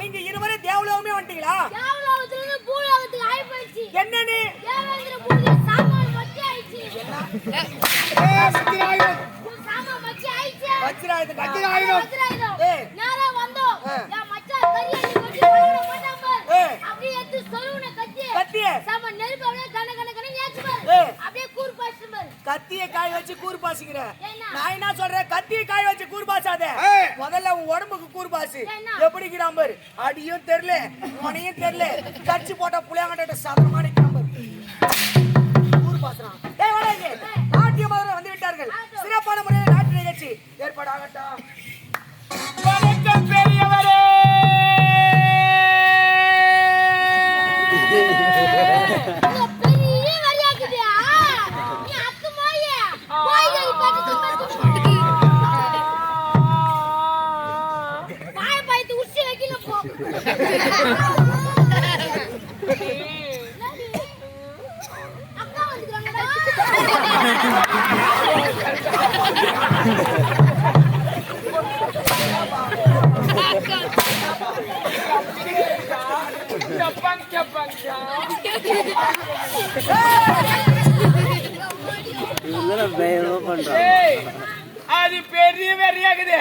நீங்க இருவரே தேவலோகமே வந்துட்டீங்களா? தேவலோகத்துல இருந்து பூலோகத்துக்கு ஆயி போயிடுச்சு. என்னன்னு? தேவேந்திர பூஜை சாமான் வச்சு ஆயிடுச்சு. வச்சிராயுதம். சாமான் வச்சு ஆயிடுச்சு. வச்சிராயுதம். நேரா வந்தோம். என் மச்சான் கரியாணி கொட்டி கழுவுன போட்டான் பாரு. அப்படியே எடுத்து சொருவுன கத்திய. சாமான் நெருப்பு அப்படியே கன கன கன ஏச்சு பாரு. அப்படியே கூர் பாய்ச்சு பாரு. கத்திய காய் வச்சு கூர் பாசிக்கிற. நான் என்ன சொல்றேன், கத்திய காய் வச்சு கூர் பாசாத. முதல்ல உன் உடம்புக்கு கூர் பாசு. எப்படி கிராம் பாரு. அடியும் தெரியல, மணியும் தெரியல. கட்சி போட்ட புளியாங்கட்ட சாதனமா நிக்கிறான் பாரு. கூர் பாசுறான். வளைங்க. நாட்டிய மதுரை வந்து விட்டார்கள். சிறப்பான முறையில் நாட்டு நிகழ்ச்சி ஏற்பாடாகட்டும். வணக்கம் பெரியவரே. அது பெரிய வெறியாகுது.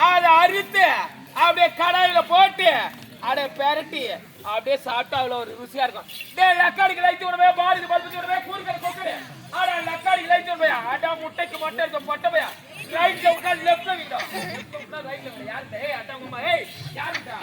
அதை அறுத்து அப்படியே கடாயில போட்டு அட பெரட்டி அப்படியே சாப்பிட்டா அவ்வளோ ஒரு ருசியா இருக்கும். லக்காடிக்கு லைத்து விடுவே, பாலுக்கு பல்பு விடுவே, கூறுக்கிற கொக்குடு ஆடா லக்காடிக்கு லைத்து விடுவே. அடா முட்டைக்கு மொட்டை இருக்க பொட்டை பையா ரைட்ல உட்காந்து லெஃப்ட்ல விட்டோம். ரைட்ல யாருடா? ஏய் அட்டா உமா. ஏய் யாருடா?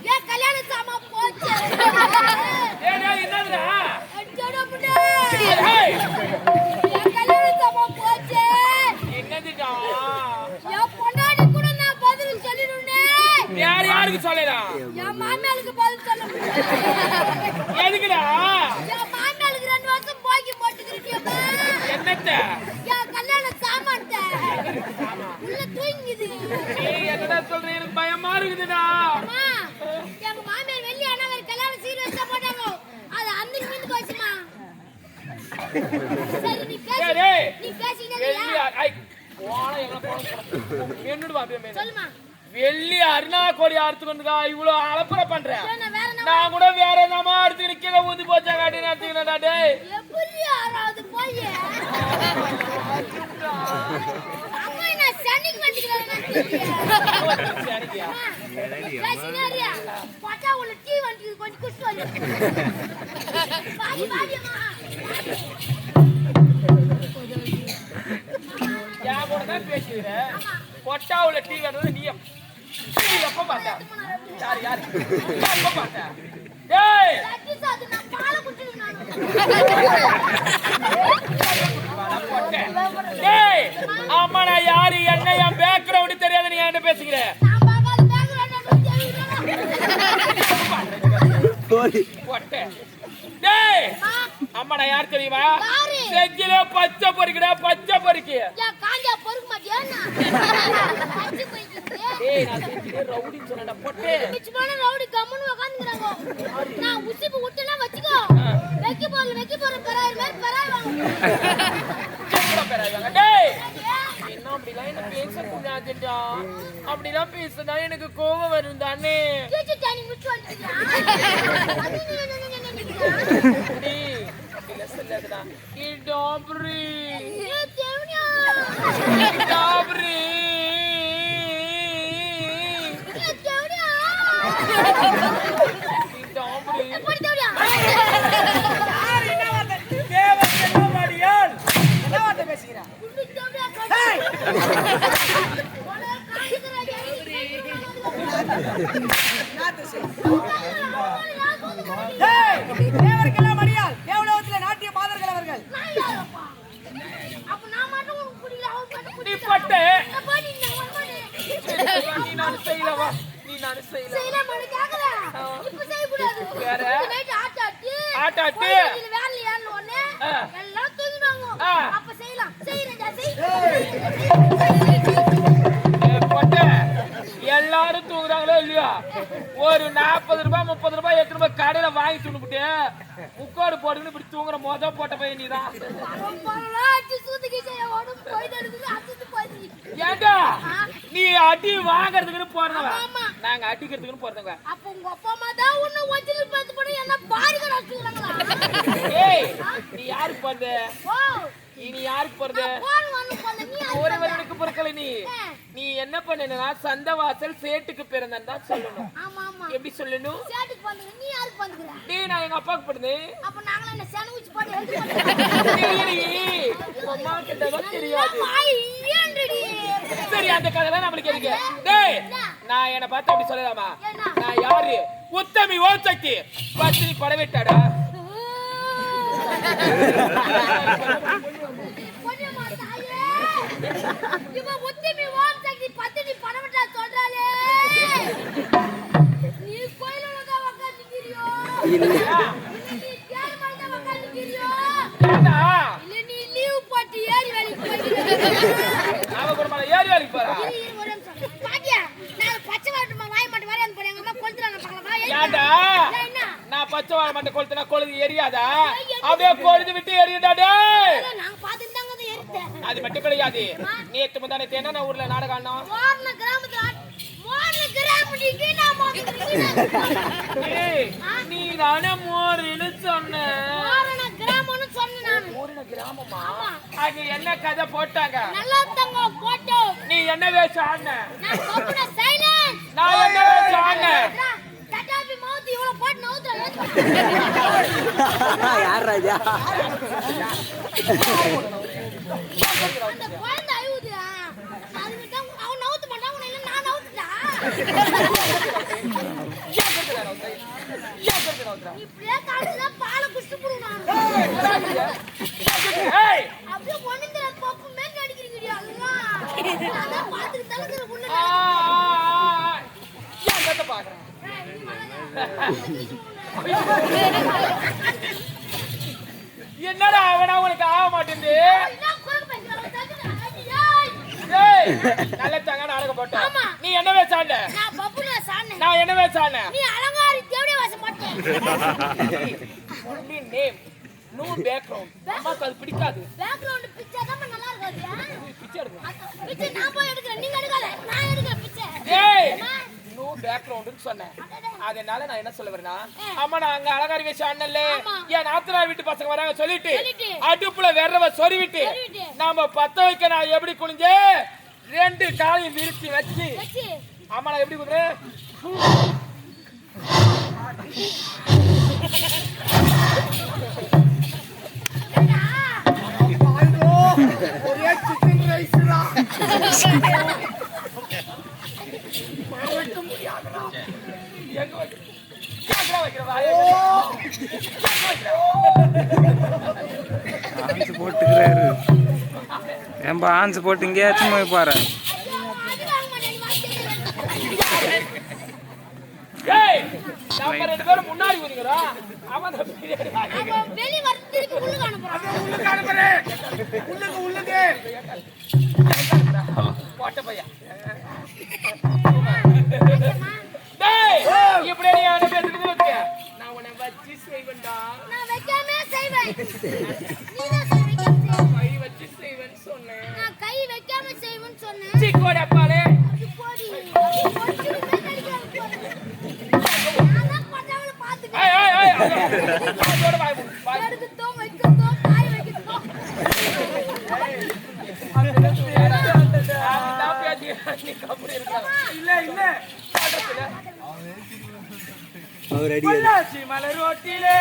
ஏ கல்யாண சாமா போச்சு. ஏய் டேய் என்னடா? அடடா புடே. ஏய் ஏ கல்யாண சாமா போச்சு. என்னதுடா? யா பொண்டாடி கூட நான் பதில் சொல்லிடுனே. யாருக்கு சொல்லறா? யா மாமியாருக்கு பதில் சொல்ல. எதுக்குடா? யா மாமியாருக்கு 2 வருஷம் போக்கி போட்டுக்கிறியப்பா. என்னத்த? யா கல்யாண சாமான்ட்ட. உள்ள தூங்குது. ஏய் என்னடா சொல்ற? எனக்கு பயமா இருக்குதுடா. அம்மா எங்க மாமியார் வெள்ளி அண்ணாவை கல்யாண சீர் வச்சா போட்டாங்க. அது அன்னைக்கு மீந்து போச்சுமா. சரி நீ பேசு. நீ பேசினே இல்லையா? ஐ போடா எங்க போறோம். என்னடா அப்படியே சொல்லுமா. வெள்ளி அருணா கோடி அறுத்து கொண்டுடா இவ்ளோ அலப்பற பண்ற. வேற நான் கூட வேற என்னமா அறுத்து நிக்கல ஊதி போச்சா காட்டி நடத்தினடா டேய். எப்படி யாராவது போய் அம்மா நான் சனிக்கு வந்துக்கிறேன். சனிக்கியா? பேசினேரியா பட்டா உள்ள டீ வந்து கொஞ்சம் குடிச்சு வந்து. பாடி பாடி அம்மா. யா கூட தான் பேசுற. கொட்டாவுல டீ வரது நீ எப்ப பாத்த? யார் எப்ப பாத்த? டேய் லட்டி சாது நான் பால குடிச்சு நான். டேய் அம்மா நான் யாரு என்ன என் பேக்ரவுண்ட் தெரியாத நீ என்ன பேசுகிற? நான் பாக்காத பேக்ரவுண்ட் தெரியல. டேய் அம்மா நான் யார் தெரியுமா? செஞ்சில பச்சை பொறுக்குடா பச்சை பொறுக்கு. யா காஞ்சா பொறுக்க மாட்டியா நான்? பச்சை பொறுக்கு. டேய் நான் செஞ்சில ரவுடி சொன்னடா பொட்டே. பிச்சுமான ரவுடி கம்முன்னு உட்கார்ந்துக்கறாங்க. நான் உசிப்பு விட்டனா வச்சுக்கோ. வெக்கி போற பராய் மேல பராய் வாங்க. என்ன பராய் வாங்க? டேய் என்ன அப்படிலாம் என்ன பேச கூடாதுடா. அப்படிலாம் பேசினா எனக்கு கோபம் வரும் தானே. கேச்சு தானி முச்சு வந்துடா. டேய் அப்படில சொல்லடா. இடாப்ரி. ஏ தேவனியா. இடாப்ரி. ஏ தேவனியா. இடாப்ரி. போடி தேவனியா. யார் என்ன வார்த்தை? தேவன் மாடியால். என்ன வார்த்தை பேசுகிறா? குண்டு தேவனியா. ஹேய். போடா காய்கறா தேவனியா. நாத்து செய். ஹேய் தேவர்களெல்லாம் மடியால். தேவலோகத்திலே நாட்டிய மாதர்கள் அவர்கள். நான் யாரப்பா? அப்ப நான் மட்டும் உனக்கு புரியல. அவன் மட்டும் புரியல. நீ பட்டே. போடி நான் வரமாட்டேன். நீ நான் செய்யலவா? நீ நான் செய்யல. செய்யல மணி கேக்கல. இப்ப செய்ய கூடாது. வேற? நைட் ஆட்டாட்டி. ஆட்டாட்டி. இதுல வேறல ஏறல ஒண்ணே. எல்லாம் தூங்கிடுவாங்க. அப்ப செய்யலாம். செய்றேன்டா செய். பட்டே எல்லாரும் தூங்குறாங்களோ இல்லையா? ஒரு 40 ரூபாய் 30 ரூபாய் 8 ரூபாய் கடையில வாங்கி துணுபிட்டு முக்கோடு போடுன்னு இப்படி தூங்குற மொத போட்ட பையன் நீதான். பரவாயில்ல. சூத்துக்கு செய்ய ஓடும் போயிட்டு இருக்குது. அத்துட்டு போயிடுது. ஏன்டா ஏண்டா நீ அடி வாங்குறதுக்குன்னு போறதவ நாங்க அடிக்கிறதுக்குன்னு போறதவங்க. அப்ப உங்க அப்பா அம்மா தான் உன்னை ஒரிஜினல் பார்த்து போட என்ன பாருங்க வச்சுக்கிறாங்களா? ஏய் நீ யாருக்கு போறது? ஓ நீ யாருக்கு போறது? போன் வந்து போல நீ ஒருவனுக்கு பொறுக்கல நீ என்ன பண்ணனா சந்தவாசல் சேட்டுக்கு பிறந்தா சொல்லணும். ஆமா ஆமா எப்படி சொல்லணும்? சேட்டுக்கு வந்து நீ யாருக்கு வந்துக்கற? டேய் நான் எங்க அப்பாக்கு பிறந்தேன். அப்ப நாங்க என்ன சாண்ட்விச் போட்டு ஹெல்ப் பண்ணுவோம். அம்மா கிட்ட தெரியாது. ஏன்டி? சரி அந்த கதைலாம் நம்மளுக்கு எதுக்கு? டேய் நான் என்ன பார்த்து அப்படி சொல்லலாமா? நான் யாரு? உத்தமி ஓசக்தி பத்தினி படவேட்டாடா. பொண்ணுமா தாயே இவ உத்தமி ஓசக்தி பத்தினி படவேட்டா சொல்றாளே. நீ கோயில்ல தான் உட்கார்ந்திருக்கியோ? நீ தியானம் பண்ண உட்கார்ந்திருக்கியோ? ஏண்டா இல்ல நீ லீவ் போட்டு ஏறி வேலைக்கு போறீங்க. அவ கூட மேல ஏறி வேலைக்கு போறா. பாட்டியா நான் பச்சை வாட்டமா வாய் மாட்டு வரேன்னு போறேன். அம்மா கொளுத்துறாங்க பார்க்கலாமா? ஏண்டா என்ன நான் பச்சை வாழை மட்டை கொளுத்துனா கொழுது எரியாதா? அப்படியே கொழுது விட்டு எரியுடா டேய். நாங்க பாத்துட்டு தாங்க அதை எரித்தேன். அது மட்டும் கிடையாது. நேத்து முந்தானே தேனா ஊர்ல நாடகம் ஆடணும். மோர்ன கிராமத்துக்கு நான் பாத்துக்கிறேன். ஏய் நீ தானே மோர்னு சொன்ன. மோர்ன கிராமம்னு சொன்னேன் நான். மோர்ன கிராமமா? அது என்ன கதை போட்டாங்க? நல்லா தங்க போட்டோ. நீ என்ன வேஷம் ஆடுன? நான் கோபுர சைலன்ஸ். நான் என்ன வேஷம் ஆடுன? தட்டாபி மவுத் இவ்வளவு போட்டு நவுத்துறேன். யார் ராஜா? அந்த குழந்தை அழுவுது. அதுக்கு தான் அவன் நவுத்த மாட்டான். உன்னை இல்ல நான் நவுத்துட்டா. இப்படியே காலையில பாலை குடிச்சு போடுவான். ஏய் அப்படியே ஒண்ணுல பப்பு மேல அடிக்கிறீங்கடி அல்லா. நான் பாத்துட்டு தலக்குற உள்ள. ஏன் கத்த பாக்குறேன்? என்னடா அவனா உனக்கு ஆக மாட்டேங்குது? நான் கோல் பண்றேன். ஏய் நல்ல தங்க நாடகம் போட்டோம். ஆமா. நீ என்ன வேஷாண்ட? நான் பப்புல சானே. நான் என்ன வேஷாண்ட? நீ அலங்காரி தேவடைய வாசம் போட்டே. only name no background. அம்மாக்கு அது பிடிக்காது. பேக்ரவுண்ட் பிக்சர் தான் நல்லா இருக்காது. பிச்சை எடுங்க. பிக்சர் நான் போய் எடுக்கிறேன். நீங்க எடுக்கல. நான் எடுக்கிறேன் பிக்சர். ஏய் நோ பேக்ரவுண்ட்னு சொன்னேன். அதனால நான் என்ன சொல்ல வரேன்னா அம்மா நான் அங்க அலங்காரி வேஷம் ஆடனல்ல. ஏன் நாத்தனார் வீட்டு பசங்க வராங்க சொல்லிட்டு அடுப்புல வெறவ சொருவிட்டு நாம பத்த வைக்க நான் எப்படி குனிஞ்சே ரெண்டு காலையும் விரிச்சு வச்சு அம்மா நான் எப்படி குடுறேன்? ஒரே சிக்கன் ரைஸ் தான். எங்க வைக்க? கேக்குறா வைக்கிறவா? ஆன்ஸ் போட்டுக்கிறாரு. ஏன்பா ஆன்ஸ் போட்டு இங்கேயாச்சும் போய் பாரு. அது வாங்க மாட்டேன். ஏய் நம்ம ரெண்டு பேரும் முன்னாடி வரீங்கடா. அவன் பின்னாடி வாங்க. அவன் வெளிய வர திருப்பி உள்ள காண போறான். உள்ளுக்கு அனுப்புறேன். உள்ளுக்கு போட்ட பையா. டேய் இப்படி நீ அவனை பேசிட்டு வச்ச நான் உன்னை வச்சி செய்வேன்டா. நான் வைக்காம செய்வேன். நீ தான் செய்வீங்க. கை வச்சி செய்வேன்னு சொன்னேன். நான் கை வைக்காம செய்வேன்னு சொன்னேன். சிக்கோட பாலே அது போடி. போடி நான் பட்டாவல பாத்துக்க. ஏய் அதோட வாய் எடுத்துட்டோ வைக்கட்டோ காய் வைக்கட்டோ. நான் பேசி நீ கபடி இருக்கா? இல்ல அவர் அடி பொள்ளாச்சி மலர் ரோட்டிலே